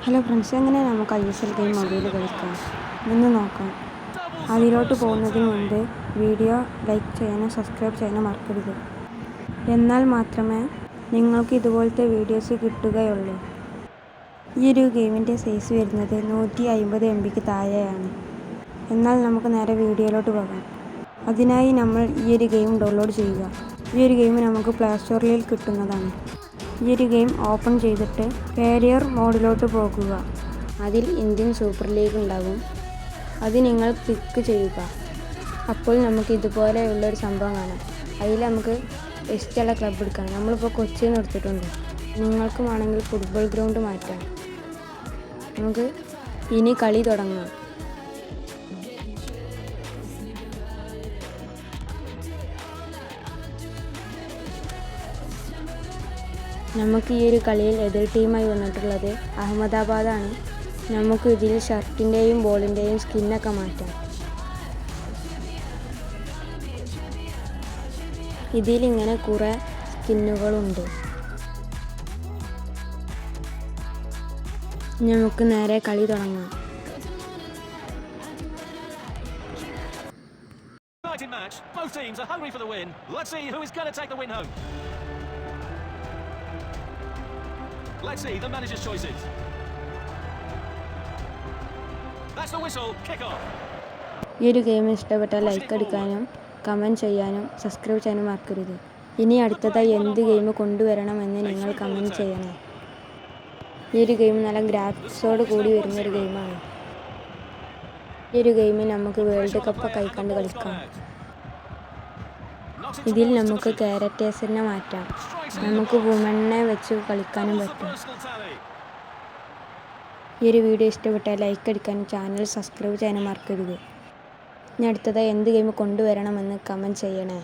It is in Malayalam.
ഹലോ ഫ്രണ്ട്സ്, എങ്ങനെ നമുക്ക് ISL ഗെയിം മൊബൈൽ കളിക്കാം എന്ന് നോക്കാം. അതിലോട്ട് പോകുന്നതിന് മുമ്പ് വീഡിയോ ലൈക്ക് ചെയ്യാനും സബ്സ്ക്രൈബ് ചെയ്യാനും മറക്കരുത്. എന്നാൽ മാത്രമേ നിങ്ങൾക്ക് ഇതുപോലത്തെ വീഡിയോസ് കിട്ടുകയുള്ളൂ. ഈ ഒരു ഗെയിമിൻ്റെ സൈസ് വരുന്നത് 150 MB താഴെയാണ്. എന്നാൽ നമുക്ക് നേരെ വീഡിയോയിലോട്ട് പോകാം. അതിനായി നമ്മൾ ഈ ഒരു ഗെയിം ഡൗൺലോഡ് ചെയ്യുക. ഈ ഒരു ഗെയിം നമുക്ക് പ്ലേ സ്റ്റോറിൽ കിട്ടുന്നതാണ്. ഈ ഒരു ഗെയിം ഓപ്പൺ ചെയ്തിട്ട് കാരിയർ മോഡിലോട്ട് പോകുക. അതിൽ ഇന്ത്യൻ സൂപ്പർ ലീഗ് ഉണ്ടാകും. അത് നിങ്ങൾ ക്ലിക്ക് ചെയ്യുക. അപ്പോൾ നമുക്ക് ഇതുപോലെയുള്ളൊരു സംഭവം കാണാം. അതിൽ നമുക്ക് ഇഷ്ടമുള്ള ക്ലബ്ബ് എടുക്കാം. നമ്മളിപ്പോൾ കൊച്ചിയിൽ എടുത്തിട്ടുണ്ട്. നിങ്ങൾക്കും ആണെങ്കിൽ ഫുട്ബോൾ ഗ്രൗണ്ട് മാറ്റാം. നമുക്ക് ഇനി കളി തുടങ്ങാം. നമുക്ക് ഈ ഒരു കളിയിൽ എതിർ ടീമായി വന്നിട്ടുള്ളത് അഹമ്മദാബാദാണ്. നമുക്ക് ഇതിൽ ഷർട്ടിൻ്റെയും ബോളിൻ്റെയും സ്കിന്നൊക്കെ മാറ്റാം. ഇതിലിങ്ങനെ കുറേ സ്കിന്നുകളുണ്ട്. നമുക്ക് നേരെ കളി തുടങ്ങാം. Let's see the manager's choices. That's the whistle. Kick off. ഈ ഒരു ഗെയിം ഇഷ്ടപ്പെട്ടാൽ ലൈക്ക് അടിക്കാനും കമൻറ്റ് ചെയ്യാനും സബ്സ്ക്രൈബ് ചെയ്യാനും മറക്കരുത്. ഇനി അടുത്തതായി എന്ത് ഗെയിം കൊണ്ടുവരണമെന്ന് നിങ്ങൾ കമൻറ്റ് ചെയ്യണം. ഈ ഒരു ഗെയിം നല്ല ഗ്രാഫിക്സോട് കൂടി വരുന്നൊരു ഗെയിമാണ്. ഈ ഒരു ഗെയിമിൽ നമുക്ക് വേൾഡ് കപ്പൊക്കെ ആയിക്കണ്ട് കളിക്കാം. ഇതിൽ നമുക്ക് ക്യാരക്ടേഴ്സിനെ മാറ്റാം. നമുക്ക് വുമണിനെ വെച്ച് കളിക്കാനും പറ്റും. ഈ ഒരു വീഡിയോ ഇഷ്ടപ്പെട്ടാൽ ലൈക്ക് അടിക്കാനും ചാനൽ സബ്സ്ക്രൈബ് ചെയ്യാനും മറക്കരുത്. ഇനി അടുത്തതായി എന്ത് ഗെയിം കൊണ്ടുവരണമെന്ന് കമൻറ്റ് ചെയ്യണേ.